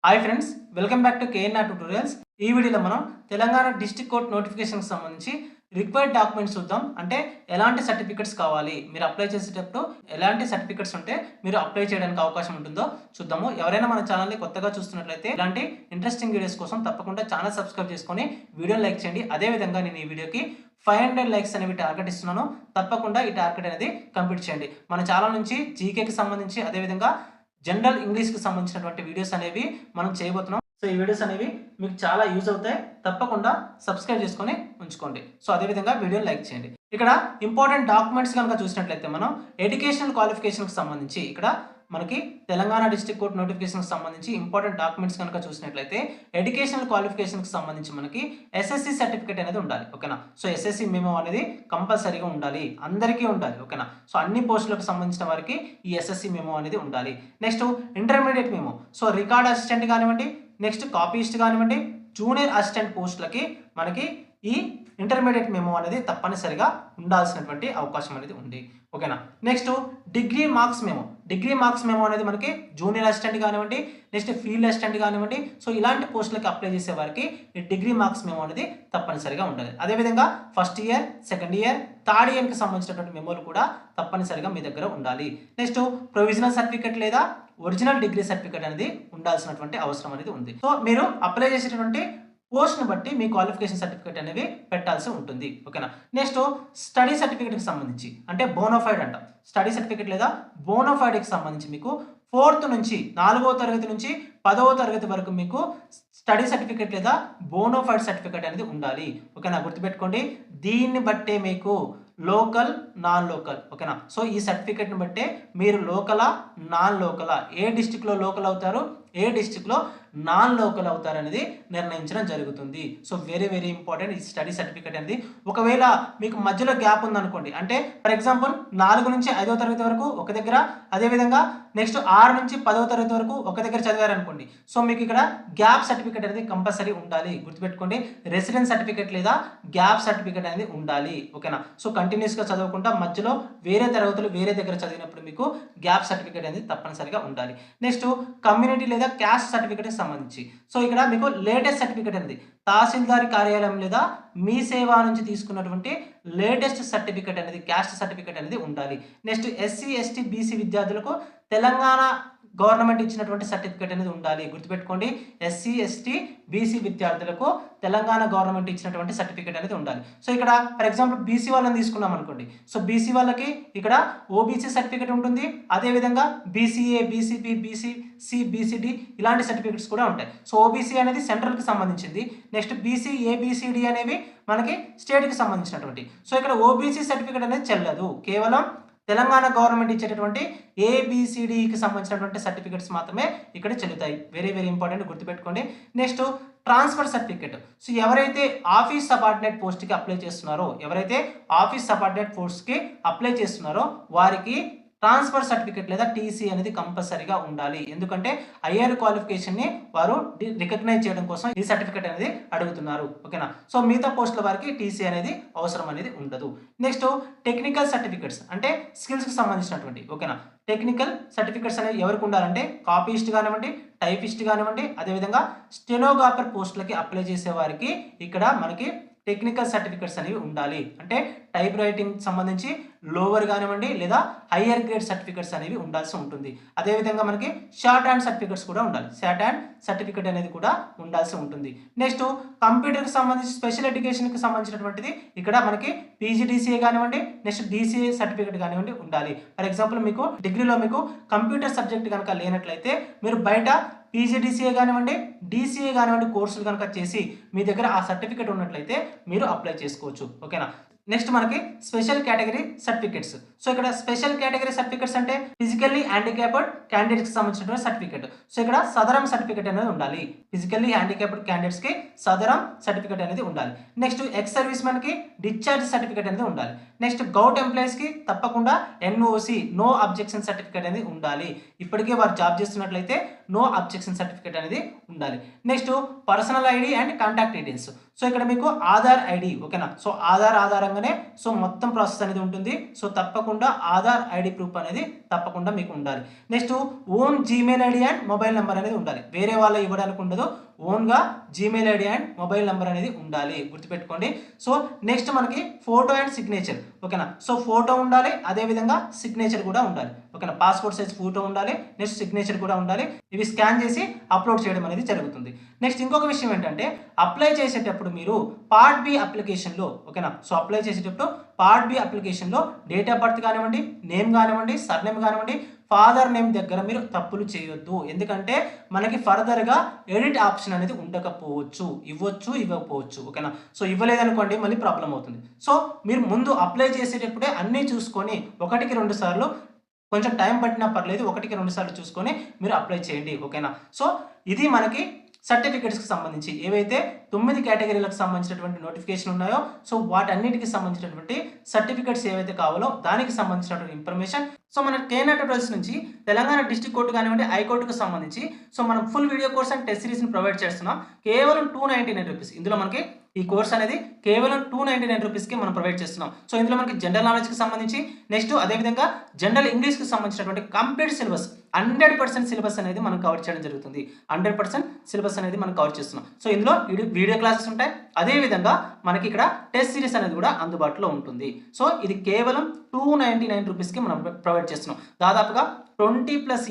Hi friends, welcome back to KNR tutorials. ఈ వీడియోలో మనం తెలంగాణ డిస్ట్రిక్ట్ కోర్ట్ నోటిఫికేషన్కి సంబంధించి రిక్వైర్డ్ డాక్యుమెంట్స్ చూద్దాం. అంటే ఎలాంటి సర్టిఫికెట్స్ కావాలి, మీరు అప్లై చేసేటప్పుడు ఎలాంటి సర్టిఫికెట్స్ ఉంటే మీరు అప్లై చేయడానికి అవకాశం ఉంటుందో చూద్దాము. ఎవరైనా మన ఛానల్ని కొత్తగా చూస్తున్నట్లయితే ఇలాంటి ఇంట్రెస్టింగ్ వీడియోస్ కోసం తప్పకుండా ఛానల్ సబ్స్క్రైబ్ చేసుకొని వీడియోని లైక్ చేయండి. అదేవిధంగా నేను ఈ వీడియోకి 500 లైక్స్ అనేవి టార్గెట్ ఇస్తున్నాను. తప్పకుండా ఈ టార్గెట్ అనేది కంప్లీట్ చేయండి. మన ఛానల్ నుంచి జీకేకి సంబంధించి అదేవిధంగా జనరల్ ఇంగ్లీష్కి సంబంధించినటువంటి వీడియోస్ అనేవి మనం చేయబోతున్నాం. సో ఈ వీడియోస్ అనేవి మీకు చాలా యూజ్ అవుతాయి. తప్పకుండా సబ్స్క్రైబ్ చేసుకొని ఉంచుకోండి. సో అదేవిధంగా వీడియోని లైక్ చేయండి. ఇక్కడ ఇంపార్టెంట్ డాక్యుమెంట్స్ కనుక చూసినట్లయితే మనం ఎడ్యుకేషనల్ క్వాలిఫికేషన్కి సంబంధించి ఇక్కడ మనకి తెలంగాణ డిస్ట్రిక్ట్ కోర్ట్ నోటిఫికేషన్కి సంబంధించి ఇంపార్టెంట్ డాక్యుమెంట్స్ కనుక చూసినట్లయితే ఎడ్యుకేషనల్ క్వాలిఫికేషన్కి సంబంధించి మనకి ఎస్ఎస్సి సర్టిఫికేట్ అనేది ఉండాలి. ఓకేనా. సో ఎస్ఎస్సి మెమో అనేది కంపల్సరీగా ఉండాలి, అందరికీ ఉండాలి. ఓకేనా. సో అన్ని పోస్టులకు సంబంధించిన వారికి ఈ ఎస్ఎస్సి మెమో అనేది ఉండాలి. Next intermediate memo. So record assistant కానివ్వండి, నెక్స్ట్ కాపీస్ట్ కానివ్వండి, జూనియర్ అసిస్టెంట్ పోస్టులకి మనకి ఈ ఇంటర్మీడియట్ మెమో అనేది తప్పనిసరిగా ఉండాల్సినటువంటి అవకాశం అనేది ఉంది. ఓకేనా. Next degree marks memo. Degree marks memo అనేది మనకి జూనియర్ అసిస్టెంట్ కానివ్వండి, నెక్స్ట్ ఫీల్డ్ అసిస్టెంట్ కానివ్వండి, సో ఇలాంటి పోస్టులకి అప్లై చేసే వారికి ఈ డిగ్రీ మార్క్స్ మెమో అనేది తప్పనిసరిగా ఉండాలి. అదేవిధంగా first year, second year, third ఇయర్కి సంబంధించినటువంటి మెమోలు కూడా తప్పనిసరిగా మీ దగ్గర ఉండాలి. నెక్స్ట్ ప్రొవిజనల్ సర్టిఫికేట్ లేదా ఒరిజినల్ డిగ్రీ సర్టిఫికేట్ అనేది ఉండాల్సినటువంటి అవసరం అనేది ఉంది. సో మీరు అప్లై చేసేటటువంటి పోస్ట్ని బట్టి మీ క్వాలిఫికేషన్ సర్టిఫికేట్ అనేవి పెట్టాల్సి ఉంటుంది. ఓకేనా. నెక్స్ట్ స్టడీ సర్టిఫికేట్కి సంబంధించి అంటే బోనోఫైడ్ అంట. స్టడీ సర్టిఫికేట్ లేదా బోనోఫైడ్కి సంబంధించి మీకు 4th నుంచి 4వ తరగతి నుంచి 10వ తరగతి వరకు మీకు స్టడీ సర్టిఫికేట్ లేదా బోనోఫైడ్ సర్టిఫికేట్ అనేది ఉండాలి. ఓకేనా. గుర్తుపెట్టుకోండి, దీన్ని బట్టే మీకు లోకల్, నాన్ లోకల్. ఓకేనా. సో ఈ సర్టిఫికేట్ని బట్టే మీరు లోకలా, నాన్ లోకలా, ఏ డిస్టిక్లో లోకల్ అవుతారు, ఏ డిస్టిక్లో నాన్ లోకల్ అవుతారు అనేది నిర్ణయించడం జరుగుతుంది. సో వెరీ వెరీ ఇంపార్టెంట్ ఈ స్టడీ సర్టిఫికేట్ అనేది. ఒకవేళ మీకు మధ్యలో గ్యాప్ ఉందనుకోండి, అంటే ఫర్ ఎగ్జాంపుల్ 4 నుంచి 5వ తరగతి వరకు ఒక దగ్గర, అదేవిధంగా నెక్స్ట్ 6 నుంచి 10వ తరగతి వరకు ఒక దగ్గర చదివారనుకోండి, సో మీకు ఇక్కడ గ్యాప్ సర్టిఫికేట్ అనేది కంపల్సరీ ఉండాలి. గుర్తుపెట్టుకోండి, రెసిడెన్స్ సర్టిఫికేట్ లేదా గ్యాప్ సర్టిఫికేట్ అనేది ఉండాలి. ఓకేనా. సో కంటిన్యూస్గా చదవకుండా మధ్యలో వేరే తరగతులు వేరే దగ్గర చదివినప్పుడు మీకు గ్యాప్ సర్టిఫికేట్ అనేది తప్పనిసరిగా ఉండాలి. నెక్స్ట్ కమ్యూనిటీ లేదా క్యాస్ట్ సర్టిఫికేట్కి సంబంధించి సో ఇక్కడ మీకు లేటెస్ట్ సర్టిఫికేట్ అనేది తహసీల్దారి కార్యాలయం లేదా మీ సేవ నుంచి తీసుకున్నటువంటి లేటెస్ట్ సర్టిఫికేట్ అనేది క్యాస్ట్ సర్టిఫికేట్ అనేది ఉండాలి. నెక్స్ట్ ఎస్సీ, ఎస్టీ, బీసీ విద్యార్థులకు తెలంగాణ గవర్నమెంట్ ఇచ్చినటువంటి సర్టిఫికేట్ అనేది ఉండాలి. గుర్తుపెట్టుకోండి, ఎస్సీ, ఎస్టీ, బీసీ విద్యార్థులకు తెలంగాణ గవర్నమెంట్ ఇచ్చినటువంటి సర్టిఫికేట్ అనేది ఉండాలి. సో ఇక్కడ ఫర్ ఎగ్జాంపుల్ బీసీ వాళ్ళని తీసుకున్నాం అనుకోండి, సో బీసీ వాళ్ళకి ఇక్కడ ఓబీసీ సర్టిఫికేట్ ఉంటుంది. అదేవిధంగా బీసీఏ, బీసీపీ, బీసీసీ, బీసీడీ ఇలాంటి సర్టిఫికేట్స్ కూడా ఉంటాయి. సో ఓబీసీ అనేది సెంట్రల్కి సంబంధించింది. నెక్స్ట్ బీసీ, ఏబిసిడి అనేవి మనకి స్టేట్కి సంబంధించినటువంటి. సో ఇక్కడ ఓబీసీ సర్టిఫికేట్ అనేది చెల్లదు, కేవలం తెలంగాణ గవర్నమెంట్ ఇచ్చేటటువంటి ఏబిసిడికి సంబంధించినటువంటి సర్టిఫికేట్స్ మాత్రమే ఇక్కడ చెల్లుతాయి. వెరీ వెరీ ఇంపార్టెంట్, గుర్తుపెట్టుకోండి. Next transfer certificate. సో ఎవరైతే ఆఫీస్ సబార్డినేట్ పోస్ట్కి అప్లై చేస్తున్నారో, ఎవరైతే ఆఫీస్ సబార్డినేట్ పోస్ట్కి అప్లై చేస్తున్నారో వారికి ట్రాన్స్ఫర్ సర్టిఫికేట్ లేదా టీసీ అనేది కంపల్సరీగా ఉండాలి. ఎందుకంటే హయ్యర్ క్వాలిఫికేషన్ని వారు రికగ్నైజ్ చేయడం కోసం ఈ సర్టిఫికేట్ అనేది అడుగుతున్నారు. ఓకేనా. సో మిగతా పోస్టుల వారికి టీసీ అనేది అవసరం అనేది ఉండదు. నెక్స్ట్ టెక్నికల్ సర్టిఫికేట్స్ అంటే స్కిల్స్కి సంబంధించినటువంటి. ఓకేనా. టెక్నికల్ సర్టిఫికేట్స్ అనేవి ఎవరికి ఉండాలంటే కాపీస్ట్ కానివ్వండి, టైపిస్ట్ కానివ్వండి, అదేవిధంగా స్టెనోగ్రాఫర్ పోస్టులకి అప్లై చేసే వారికి ఇక్కడ మనకి టెక్నికల్ సర్టిఫికేట్స్ అనేవి ఉండాలి. అంటే టైప్ రైటింగ్ సంబంధించి లోవర్ కానివ్వండి లేదా హయ్యర్ గ్రేడ్ సర్టిఫికేట్స్ అనేవి ఉండాల్సి ఉంటుంది. అదేవిధంగా మనకి షార్ట్ హ్యాండ్ సర్టిఫికేట్స్ కూడా ఉండాలి. షార్ట్ హ్యాండ్ సర్టిఫికేట్ అనేది కూడా ఉండాల్సి ఉంటుంది. నెక్స్ట్ కంప్యూటర్కి సంబంధించి స్పెషల్ ఎడ్యుకేషన్కి సంబంధించినటువంటిది ఇక్కడ మనకి పీజీడీసీఏ కానివ్వండి, నెక్స్ట్ డీసీఏ సర్టిఫికేట్ కానివ్వండి ఉండాలి. ఫర్ ఎగ్జాంపుల్ మీకు డిగ్రీలో మీకు కంప్యూటర్ సబ్జెక్ట్ కనుక లేనట్లయితే మీరు బయట పీజీడీసీఏ కానివ్వండి, డీసీఏ కానివ్వండి కోర్సులు కనుక చేసి మీ దగ్గర ఆ సర్టిఫికేట్ ఉన్నట్లయితే మీరు అప్లై చేసుకోవచ్చు. ఓకేనా. నెక్స్ట్ మనకి స్పెషల్ కేటగిరీ సర్టిఫికేట్స్. సో ఇక్కడ స్పెషల్ కేటగిరీ సర్టిఫికేట్స్ అంటే ఫిజికల్లీ హ్యాండిక్యాప్డ్ క్యాండిడేట్స్కి సంబంధించిన సర్టిఫికేట్. సో ఇక్కడ సదరం సర్టిఫికేట్ అనేది ఉండాలి. ఫిజికల్లీ హ్యాండిక్యాప్డ్ క్యాండిడేట్స్కి సదరం సర్టిఫికేట్ అనేది ఉండాలి. నెక్స్ట్ ఎక్స్ సర్వీస్ మెన్కి డిశ్చార్జ్ సర్టిఫికేట్ అనేది ఉండాలి. నెక్స్ట్ గౌట్ ఎంప్లాయీస్కి తప్పకుండా ఎన్ఓసి నో అబ్జెక్షన్ సర్టిఫికేట్ అనేది ఉండాలి. ఇప్పటికే వారు జాబ్ చేస్తున్నట్లయితే నో అబ్జెక్షన్ సర్టిఫికేట్ అనేది ఉండాలి. Next personal ID and contact details. So ఇక్కడ మీకు ఆధార్ ఐడి. ఓకేనా. సో ఆధార్ ఆధారంగా రాగానే సో మొత్తం ప్రాసెస్ అనేది ఉంటుంది. సో తప్పకుండా ఆధార్ ఐడి ప్రూఫ్ అనేది తప్పకుండా మీకు ఉండాలి. Next own Gmail ID and mobile number అనేది ఉండాలి. వేరే వాళ్ళు ఇవ్వడానికి ఉండదు. ఓన్గా Gmail ID and mobile number అనేది ఉండాలి, గుర్తుపెట్టుకోండి. సో నెక్స్ట్ మనకి ఫోటో అండ్ సిగ్నేచర్, ఓకేనా. సో ఫోటో ఉండాలి, అదేవిధంగా సిగ్నేచర్ కూడా ఉండాలి, ఓకేనా. పాస్పోర్ట్ సైజ్ ఫోటో ఉండాలి, నెక్స్ట్ సిగ్నేచర్ కూడా ఉండాలి. ఇవి స్కాన్ చేసి అప్లోడ్ చేయడం అనేది జరుగుతుంది. నెక్స్ట్ ఇంకొక విషయం ఏంటంటే అప్లై చేసేటప్పుడు మీరు పార్ట్ బి అప్లికేషన్లో, ఓకేనా. సో అప్లై చేసేటప్పుడు పార్ట్ బి అప్లికేషన్లో డేట్ ఆఫ్ బర్త్ కానివ్వండి, నేమ్ కానివ్వండి, సర్నేమ్ కానివ్వండి, ఫాదర్ నేమ్ దగ్గర మీరు తప్పులు చేయొద్దు. ఎందుకంటే మనకి ఫర్దర్గా ఎడిట్ ఆప్షన్ అనేది ఉండకపోవచ్చు, ఇవ్వచ్చు ఇవ్వకపోవచ్చు, ఓకేనా. సో ఇవ్వలేదనుకోండి మళ్ళీ ప్రాబ్లం అవుతుంది. సో మీరు ముందు అప్లై చేసేటప్పుడే అన్నీ చూసుకొని 1-2 సార్లు, కొంచెం టైం పట్టినా పర్లేదు, 1-2 సార్లు చూసుకొని మీరు అప్లై చేయండి, ఓకేనా. సో ఇది మనకి సర్టిఫికేట్స్కి సంబంధించి ఏవైతే 9 కేటగిరీలకు సంబంధించినటువంటి నోటిఫికేషన్ ఉన్నాయో సో వాటన్నిటికి సంబంధించినటువంటి సర్టిఫికేట్స్ ఏవైతే కావాలో దానికి సంబంధించినటువంటి ఇన్ఫర్మేషన్. సో మన కేఎన్ఆర్ ట్యూటోరియల్స్ నుంచి తెలంగాణ డిస్ట్రిక్ట్ కోర్టు కానివ్వండి, హైకోర్టుకు సంబంధించి సో మనం full video course and test సిరీస్ని ప్రొవైడ్ చేస్తున్నాం కేవలం 299 రూపీస్. ఇందులో మనకి ఈ కోర్స్ అనేది కేవలం 299 రూపీస్కి మనం ప్రొవైడ్ చేస్తున్నాం. సో ఇందులో మనకి జనరల్ నాలెడ్జ్కి సంబంధించి, నెక్స్ట్ అదేవిధంగా జనరల్ ఇంగ్లీష్కి సంబంధించినటువంటి కంప్లీట్ సిలబస్ 100% సిలబస్ అనేది మనం కవర్ చేయడం జరుగుతుంది. 100% సిలబస్ అనేది మనం కవర్ చేస్తున్నాం. సో ఇందులో వీడియో క్లాసెస్ ఉంటాయి, అదేవిధంగా మనకి ఇక్కడ టెస్ట్ సిరీస్ అనేది కూడా అందుబాటులో ఉంటుంది. సో ఇది కేవలం 299 రూపీస్కి మనం ప్రొవైడ్ చేస్తున్నాం. దాదాపుగా 20+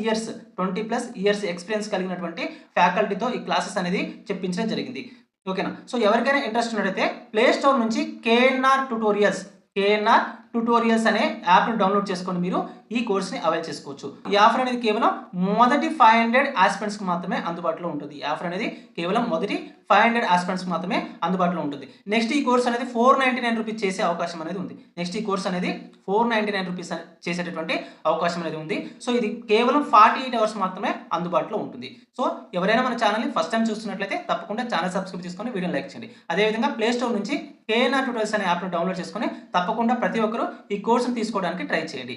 ఇయర్స్ ఎక్స్పీరియన్స్ కలిగినటువంటి ఫ్యాకల్టీతో ఈ క్లాసెస్ అనేది చెప్పించడం జరిగింది, ఓకేనా. సో ఎవరికైనా ఇంట్రెస్ట్ ఉన్నట్టయితే ప్లే స్టోర్ నుంచి కేఎన్ఆర్ ట్యూటోరియల్స్ అనే యాప్ను డౌన్లోడ్ చేసుకొని మీరు ఈ కోర్స్ని అవైల్ చేసుకోవచ్చు. ఈ ఆఫర్ అనేది కేవలం మొదటి 500 ఆస్పిరెంట్స్కి మాత్రమే అందుబాటులో ఉంటుంది. ఈ ఆఫర్ అనేది కేవలం మొదటి 500 ఆస్పిరెంట్స్కి మాత్రమే అందుబాటులో ఉంటుంది. నెక్స్ట్ ఈ కోర్స్ అనేది 499 రూపీస్ చేసే అవకాశం అనేది ఉంది. నెక్స్ట్ ఈ కోర్స్ అనేది 499 రూపీస్ చేసేటటువంటి అవకాశం అనేది ఉంది. సో ఇది కేవలం 48 అవర్స్ మాత్రమే అందుబాటులో ఉంటుంది. సో ఎవరైనా మన ఛానల్ని ఫస్ట్ టైం చూస్తున్నట్లయితే తప్పకుండా ఛానల్ సబ్స్క్రైబ్ చేసుకొని వీడియోని లైక్ చేయండి. అదేవిధంగా ప్లే స్టోర్ నుంచి కేఎన్ఆర్ ట్యూటోరియల్స్ అనే యాప్ను డౌన్లోడ్ చేసుకొని తప్పకుండా ప్రతి ఒక్కరూ ఈ కోర్సును తీసుకోవడానికి ట్రై చేయండి.